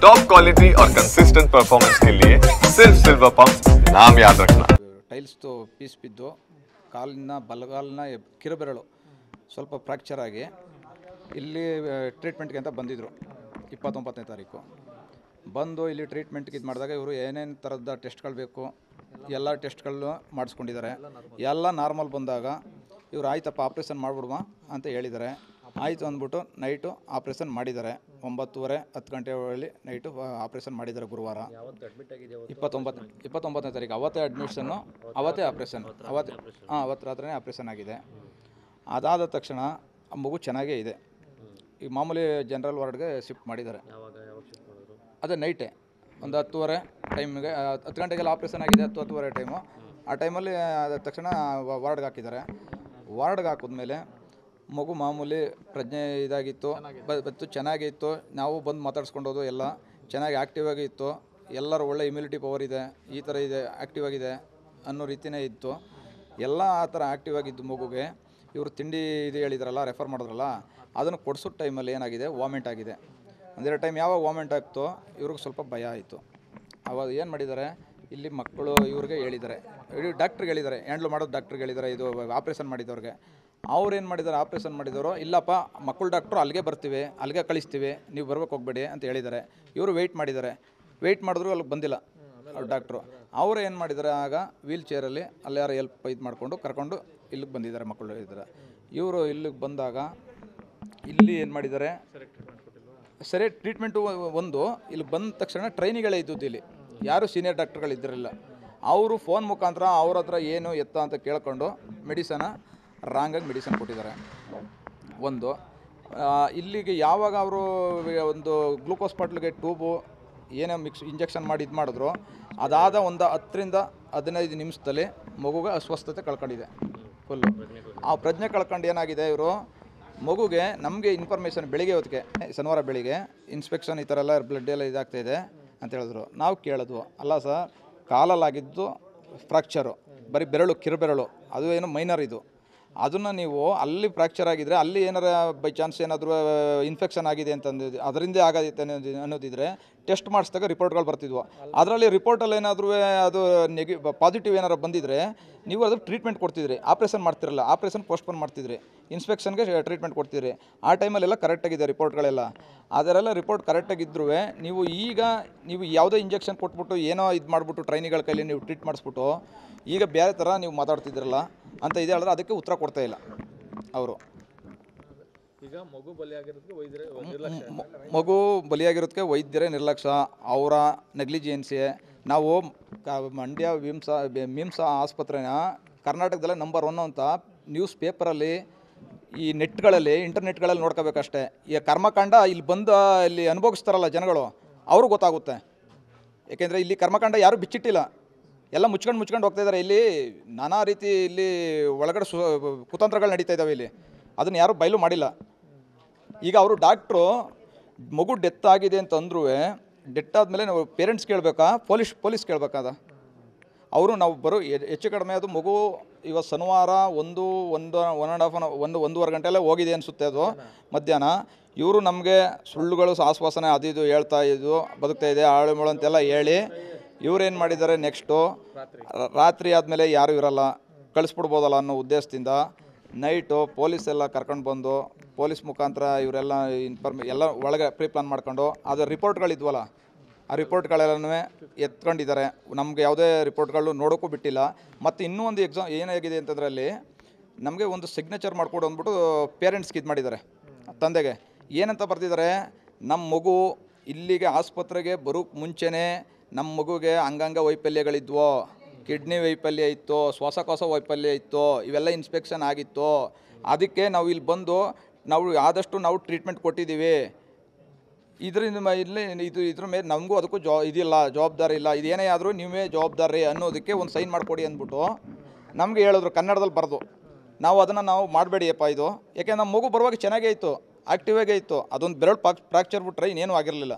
Top quality और consistent performance के लिए सिर्फ सिल्वर पंप नाम याद रखना। ಟೈಲ್ಸ್ ಪೀಸ್ ಬಿದ್ದು ಕಾಲಿನ ಬಲಗಾಲಿನ ಕಿರುಬೆರಳು ಸ್ವಲ್ಪ ಫ್ರ್ಯಾಕ್ಚರ್ ಆಗಿ ಇಲ್ಲಿ ಟ್ರೀಟ್ಮೆಂಟ್ಗೆ ಅಂತ ಬಂದಿದ್ದರು 29ನೇ ತಾರೀಕು ಬಂದು ಇಲ್ಲಿ ಟ್ರೀಟ್ಮೆಂಟ್ಗೆ ಇದು ಮಾಡಿದಾಗ ಇವರು ಏನೇನು ಥರದ ಟೆಸ್ಟ್ಗಳು ಬೇಕು ಎಲ್ಲ ಟೆಸ್ಟ್ಗಳು ಮಾಡಿಸ್ಕೊಂಡಿದ್ದಾರೆ. ಎಲ್ಲ ನಾರ್ಮಲ್ ಬಂದಾಗ ಇವರು ಆಯ್ತಪ್ಪ ಆಪ್ರೇಷನ್ ಮಾಡಿಬಿಡುವ ಅಂತ ಹೇಳಿದ್ದಾರೆ. ಆಯಿತು ಅಂದ್ಬಿಟ್ಟು ನೈಟು ಆಪ್ರೇಷನ್ ಮಾಡಿದ್ದಾರೆ. 9:30 10 ಗಂಟೆ ಒಳಗೆ ನೈಟು ಆಪ್ರೇಷನ್ ಮಾಡಿದ್ದಾರೆ. ಗುರುವಾರ 29ನೇ ತಾರೀಕು ಅವತ್ತೇ ಅಡ್ಮಿಷನ್ನು, ಅವತ್ತೇ ಆಪ್ರೇಷನ್, ಅವತ್ತು ರಾತ್ರಿನೇ ಆಪ್ರೇಷನ್ ಆಗಿದೆ. ಅದಾದ ತಕ್ಷಣ ಮಗು ಚೆನ್ನಾಗೇ ಇದೆ. ಈ ಮಾಮೂಲಿ ಜನರಲ್ ವಾರ್ಡ್ಗೆ ಶಿಫ್ಟ್ ಮಾಡಿದ್ದಾರೆ. ಅದೇ ನೈಟೇ ಒಂದು 10:30 ಟೈಮಿಗೆ, 10 ಗಂಟೆಗೆಲ್ಲ ಆಪ್ರೇಷನ್ ಆಗಿದೆ. 10-10:30 ಟೈಮು. ಆ ಟೈಮಲ್ಲಿ ಅದ ತಕ್ಷಣ ವಾರ್ಡ್ಗೆ ಹಾಕಿದ್ದಾರೆ. ವಾರ್ಡ್ಗೆ ಹಾಕಿದ್ಮೇಲೆ ಮಗು ಮಾಮೂಲಿ ಪ್ರಜ್ಞೆ ಇದಾಗಿತ್ತು, ಬತ್ತು ಚೆನ್ನಾಗಿತ್ತು. ನಾವು ಬಂದು ಮಾತಾಡ್ಸ್ಕೊಂಡೋದು ಎಲ್ಲ ಚೆನ್ನಾಗಿ ಆ್ಯಕ್ಟಿವ್ ಆಗಿ ಇತ್ತು. ಎಲ್ಲರೂ ಒಳ್ಳೆ ಇಮ್ಯುನಿಟಿ ಪವರ್ ಇದೆ, ಈ ಥರ ಇದೆ, ಆ್ಯಕ್ಟಿವ್ ಆಗಿದೆ ಅನ್ನೋ ರೀತಿಯೇ ಇತ್ತು. ಎಲ್ಲ ಆ ಥರ ಆ್ಯಕ್ಟಿವ್ ಆಗಿದ್ದು ಮಗುಗೆ ಇವರು ತಿಂಡಿ ಇದು ಹೇಳಿದ್ರಲ್ಲ, ರೆಫರ್ ಮಾಡಿದ್ರಲ್ಲ, ಅದನ್ನು ಕೊಡಿಸೋ ಟೈಮಲ್ಲಿ ಏನಾಗಿದೆ, ವಾಮಿಂಟ್ ಆಗಿದೆ. ಒಂದೆರಡು ಟೈಮ್ ಯಾವಾಗ ವಾಮಿಂಟ್ ಆಗ್ತೋ ಇವ್ರಿಗೆ ಸ್ವಲ್ಪ ಭಯ ಆಯಿತು. ಅವಾಗ ಏನು ಮಾಡಿದ್ದಾರೆ, ಇಲ್ಲಿ ಮಕ್ಕಳು ಇವ್ರಿಗೆ ಹೇಳಿದ್ದಾರೆ, ಡಾಕ್ಟ್ರಿಗೆ ಹೇಳಿದ್ದಾರೆ, ಹ್ಯಾಂಡ್ಲ್ ಮಾಡೋದು ಡಾಕ್ಟ್ರಿಗೆ ಹೇಳಿದ್ದಾರೆ, ಇದು ಆಪ್ರೇಷನ್ ಮಾಡಿದವ್ರಿಗೆ. ಅವ್ರು ಏನು ಮಾಡಿದ್ದಾರೆ, ಆಪ್ರೇಷನ್ ಮಾಡಿದವರು, ಇಲ್ಲಪ್ಪ ಮಕ್ಕಳು ಡಾಕ್ಟ್ರು ಅಲ್ಲಿಗೆ ಬರ್ತೀವಿ, ಅಲ್ಲಿಗೆ ಕಳಿಸ್ತೀವಿ, ನೀವು ಬರ್ಬೇಕು ಹೋಗಬೇಡಿ ಅಂತ ಹೇಳಿದ್ದಾರೆ. ಇವರು ವೆಯ್ಟ್ ಮಾಡಿದ್ದಾರೆ. ವೆಯ್ಟ್ ಮಾಡಿದ್ರು ಅಲ್ಲಿಗೆ ಬಂದಿಲ್ಲ ಅವ್ರು ಡಾಕ್ಟ್ರು. ಅವರು ಏನು ಮಾಡಿದ್ದಾರೆ, ಆಗ ವೀಲ್ ಚೇರಲ್ಲಿ ಅಲ್ಲಿ ಯಾರು ಹೆಲ್ಪ್ ಇದು ಮಾಡಿಕೊಂಡು ಕರ್ಕೊಂಡು ಇಲ್ಲಿಗೆ ಬಂದಿದ್ದಾರೆ. ಮಕ್ಕಳು ಇದ್ದಾರೆ. ಇವರು ಇಲ್ಲಿಗೆ ಬಂದಾಗ ಇಲ್ಲಿ ಏನು ಮಾಡಿದ್ದಾರೆ, ಸರಿ ಟ್ರೀಟ್ಮೆಂಟು ಒಂದು ಇಲ್ಲಿ ಬಂದ ತಕ್ಷಣ ಟ್ರೈನಿಗಳೇ ಇದ್ದದ್ದು. ಇಲ್ಲಿ ಯಾರು ಸೀನಿಯರ್ ಡಾಕ್ಟ್ರುಗಳಿದ್ದಿರಲಿಲ್ಲ. ಅವರು ಫೋನ್ ಮುಖಾಂತರ ಅವ್ರ ಹತ್ರ ಏನು ಎತ್ತ ಅಂತ ಕೇಳ್ಕೊಂಡು ಮೆಡಿಸನ ರಾಂಗಾಗಿ ಮೆಡಿಸನ್ ಕೊಟ್ಟಿದ್ದಾರೆ. ಒಂದು ಇಲ್ಲಿಗೆ ಯಾವಾಗ ಅವರು ಒಂದು ಗ್ಲೂಕೋಸ್ ಬಾಟ್ಲಿಗೆ ಟ್ಯೂಬು ಏನೇ ಇಂಜೆಕ್ಷನ್ ಮಾಡಿ ಇದು ಮಾಡಿದ್ರು, ಅದಾದ ಒಂದು 10ರಿಂದ 15 ನಿಮಿಷದಲ್ಲಿ ಮಗುಗೆ ಅಸ್ವಸ್ಥತೆ ಕಳ್ಕೊಂಡಿದೆ ಫುಲ್ಲು. ಆ ಪ್ರಜ್ಞೆ ಕಳ್ಕೊಂಡು ಏನಾಗಿದೆ, ಇವರು ಮಗುಗೆ ನಮಗೆ ಇನ್ಫಾರ್ಮೇಷನ್ ಬೆಳಿಗ್ಗೆ ಹೊತ್ತಿಗೆ ಶನಿವಾರ ಬೆಳಿಗ್ಗೆ ಇನ್ಸ್ಪೆಕ್ಷನ್ ಈ ಥರ ಎಲ್ಲ ಬ್ಲಡ್ ಎಲ್ಲ ಇದಾಗ್ತಾಯಿದೆ ಅಂತ ಹೇಳಿದ್ರು. ನಾವು ಕೇಳಿದ್ವು, ಅಲ್ಲ ಸರ್, ಕಾಲಲ್ಲಾಗಿದ್ದು ಫ್ರ್ಯಾಕ್ಚರು, ಬರೀ ಬೆರಳು, ಕಿರುಬೆರಳು, ಅದು ಏನು ಮೈನರ್ ಇದು. ಅದನ್ನು ನೀವು ಅಲ್ಲಿ ಫ್ರ್ಯಾಕ್ಚರ್ ಆಗಿದ್ದರೆ, ಅಲ್ಲಿ ಏನಾರ ಬೈ ಚಾನ್ಸ್ ಏನಾದರೂ ಇನ್ಫೆಕ್ಷನ್ ಆಗಿದೆ ಅಂತಂದಿದ್ದು, ಅದರಿಂದ ಆಗೈತೆ ಅನ್ನೋದಿದ್ರೆ ಟೆಸ್ಟ್ ಮಾಡಿಸಿದಾಗ ರಿಪೋರ್ಟ್ಗಳು ಬರ್ತಿದ್ವು. ಅದರಲ್ಲಿ ರಿಪೋರ್ಟಲ್ಲಿ ಏನಾದರೂ ಅದು ಪಾಸಿಟಿವ್ ಏನಾರು ಬಂದಿದ್ದರೆ ನೀವು ಅದು ಟ್ರೀಟ್ಮೆಂಟ್ ಕೊಡ್ತಿದ್ರಿ, ಆಪ್ರೇಷನ್ ಮಾಡ್ತಿರಲ್ಲ, ಆಪ್ರೇಷನ್ ಪೋಸ್ಟ್ಪೋನ್ ಮಾಡ್ತಿದ್ರಿ, ಇನ್ಸ್ಪೆಕ್ಷನ್ಗೆ ಟ್ರೀಟ್ಮೆಂಟ್ ಕೊಡ್ತಿದ್ರಿ. ಆ ಟೈಮಲ್ಲೆಲ್ಲ ಕರೆಕ್ಟಾಗಿದೆ ರಿಪೋರ್ಟ್ಗಳೆಲ್ಲ. ಅದರೆಲ್ಲ ರಿಪೋರ್ಟ್ ಕರೆಕ್ಟಾಗಿದ್ದರೂ ನೀವು ಯಾವುದೇ ಇಂಜೆಕ್ಷನ್ ಕೊಟ್ಬಿಟ್ಟು ಏನೋ ಇದು ಮಾಡಿಬಿಟ್ಟು ಟ್ರೈನಿಗಳ ಕೈಲಿ ನೀವು ಟ್ರೀಟ್ ಮಾಡಿಸ್ಬಿಟ್ಟು ಈಗ ಬೇರೆ ಥರ ನೀವು ಮಾತಾಡ್ತಿದ್ರಲ್ಲ ಅಂತ ಇದೆ ಹೇಳಿದ್ರೆ ಅದಕ್ಕೆ ಉತ್ತರ ಕೊಡ್ತಾ ಇಲ್ಲ ಅವರು. ಈಗ ಮಗು ಬಲಿಯಾಗಿರೋದಕ್ಕೆ ವೈದ್ಯರೇ ನಿರ್ಲಕ್ಷ್ಯ, ಅವರ ನೆಗ್ಲಿಜಿಯನ್ಸಿ. ನಾವು ಮಂಡ್ಯ ಮಿಮ್ಸ್ ಆಸ್ಪತ್ರೆನ ಕರ್ನಾಟಕದಲ್ಲೇ ನಂಬರ್ 1 ಅಂತ ನ್ಯೂಸ್ ಪೇಪರಲ್ಲಿ, ಈ ನೆಟ್ಗಳಲ್ಲಿ, ಇಂಟರ್ನೆಟ್ಗಳಲ್ಲಿ ನೋಡ್ಕೋಬೇಕಷ್ಟೇ. ಈ ಕರ್ಮಕಾಂಡ ಇಲ್ಲಿ ಬಂದು ಇಲ್ಲಿ ಅನುಭವಿಸ್ತಾರಲ್ಲ ಜನಗಳು, ಅವ್ರಿಗೆ ಗೊತ್ತಾಗುತ್ತೆ. ಏಕೆಂದರೆ ಇಲ್ಲಿ ಕರ್ಮಕಾಂಡ ಯಾರೂ ಬಿಚ್ಚಿಟ್ಟಿಲ್ಲ, ಎಲ್ಲ ಮುಚ್ಕೊಂಡು ಹೋಗ್ತಾಯಿದ್ದಾರೆ. ಇಲ್ಲಿ ನಾನಾ ರೀತಿ ಇಲ್ಲಿ ಒಳಗಡೆ ಕುತಂತ್ರಗಳು ನಡೀತಾ ಇದ್ದಾವೆ ಇಲ್ಲಿ, ಅದನ್ನು ಯಾರೂ ಬಯಲು ಮಾಡಿಲ್ಲ. ಈಗ ಅವರು ಡಾಕ್ಟ್ರು ಮಗು ಡೆತ್ ಆಗಿದೆ ಅಂತಂದ್ರೂ, ಡೆತ್ ಆದಮೇಲೆ ನಾವು ಪೇರೆಂಟ್ಸ್ ಕೇಳಬೇಕಾ, ಪೊಲೀಸ್ ಕೇಳಬೇಕಾದ? ಅವರು ನಾವು ಹೆಚ್ಚು ಕಡಿಮೆ ಅದು ಮಗು ಇವತ್ತು ಶನಿವಾರ 1.5 ಗಂಟೆಯಲ್ಲೇ ಹೋಗಿದೆ ಅನಿಸುತ್ತೆ ಅದು ಮಧ್ಯಾಹ್ನ. ಇವರು ನಮಗೆ ಸುಳ್ಳುಗಳು, ಆಶ್ವಾಸನೆ ಅದು ಇದು ಹೇಳ್ತಾ ಇದ್ದು, ಬದುಕ್ತಾ ಇದೆ ಆಳುಮಳು ಅಂತೆಲ್ಲ ಹೇಳಿ ಇವರೇನು ಮಾಡಿದ್ದಾರೆ, ನೆಕ್ಸ್ಟು ರಾತ್ರಿ ಆದಮೇಲೆ ಯಾರೂ ಇರಲ್ಲ, ಕಳಿಸ್ಬಿಡ್ಬೋದಲ್ಲ ಅನ್ನೋ ಉದ್ದೇಶದಿಂದ ನೈಟು ಪೊಲೀಸೆಲ್ಲ ಕರ್ಕೊಂಡು ಬಂದು, ಪೊಲೀಸ್ ಮುಖಾಂತರ ಇವರೆಲ್ಲ ಎಲ್ಲ ಒಳಗೆ ಪ್ರೀ ಪ್ಲಾನ್ ಮಾಡ್ಕೊಂಡು, ಅದು ರಿಪೋರ್ಟ್ಗಳಿದ್ವಲ್ಲ, ಆ ರಿಪೋರ್ಟ್ಗಳೆಲ್ಲನೂ ಎತ್ಕೊಂಡಿದ್ದಾರೆ. ನಮಗೆ ಯಾವುದೇ ರಿಪೋರ್ಟ್ಗಳು ನೋಡೋಕ್ಕೂ ಬಿಟ್ಟಿಲ್ಲ. ಮತ್ತು ಇನ್ನೂ ಒಂದು ಏನಾಗಿದೆ ಅಂತಂದರೆ, ಅಲ್ಲಿ ನಮಗೆ ಒಂದು ಸಿಗ್ನೇಚರ್ ಮಾಡಿಕೊಡು ಅಂದ್ಬಿಟ್ಟು ಪೇರೆಂಟ್ಸ್ಗೆ ಇದು ಮಾಡಿದ್ದಾರೆ. ತಂದೆಗೆ ಏನಂತ ಬರ್ತಿದ್ದಾರೆ, ನಮ್ಮ ಮಗು ಇಲ್ಲಿಗೆ ಆಸ್ಪತ್ರೆಗೆ ಬರೋಕ್ಕೆ ಮುಂಚೆನೇ ನಮ್ಮ ಮಗುಗೆ ಅಂಗಾಂಗ ವೈಫಲ್ಯಗಳಿದ್ವು, ಕಿಡ್ನಿ ವೈಫಲ್ಯ ಇತ್ತು, ಶ್ವಾಸಕೋಶ ವೈಫಲ್ಯ ಇತ್ತು, ಇವೆಲ್ಲ ಇನ್ಸ್ಪೆಕ್ಷನ್ ಆಗಿತ್ತು. ಅದಕ್ಕೆ ನಾವು ಇಲ್ಲಿ ಬಂದು ಆದಷ್ಟು ನಾವು ಟ್ರೀಟ್ಮೆಂಟ್ ಕೊಟ್ಟಿದ್ದೀವಿ. ಇದರಿಂದ ಇದ್ರ ಮೇಲೆ ನಮಗೂ ಅದಕ್ಕೂ ಜವಾಬ್ದಾರಿ ಇಲ್ಲ, ಇದೇನೇ ಆದರೂ ನೀವೇ ಜವಾಬ್ದಾರಿ ಅನ್ನೋದಕ್ಕೆ ಒಂದು ಸೈನ್ ಮಾಡಿಕೊಡಿ ಅಂದ್ಬಿಟ್ಟು ನಮಗೆ ಹೇಳಿದ್ರು ಕನ್ನಡದಲ್ಲಿ ಬರೆದು. ನಾವು ಅದನ್ನು ಮಾಡಬೇಡಿಯಪ್ಪ ಇದು, ಯಾಕೆಂದ್ರೆ ನಮ್ಮ ಮಗು ಬರುವಾಗ ಚೆನ್ನಾಗೇ ಇತ್ತು, ಆ್ಯಕ್ಟಿವಾಗೇ ಇತ್ತು. ಅದೊಂದು ಬೆರಳು ಫ್ರ್ಯಾಕ್ಚರ್ ಬಿಟ್ರೆ ಇನ್ನೇನು ಆಗಿರಲಿಲ್ಲ.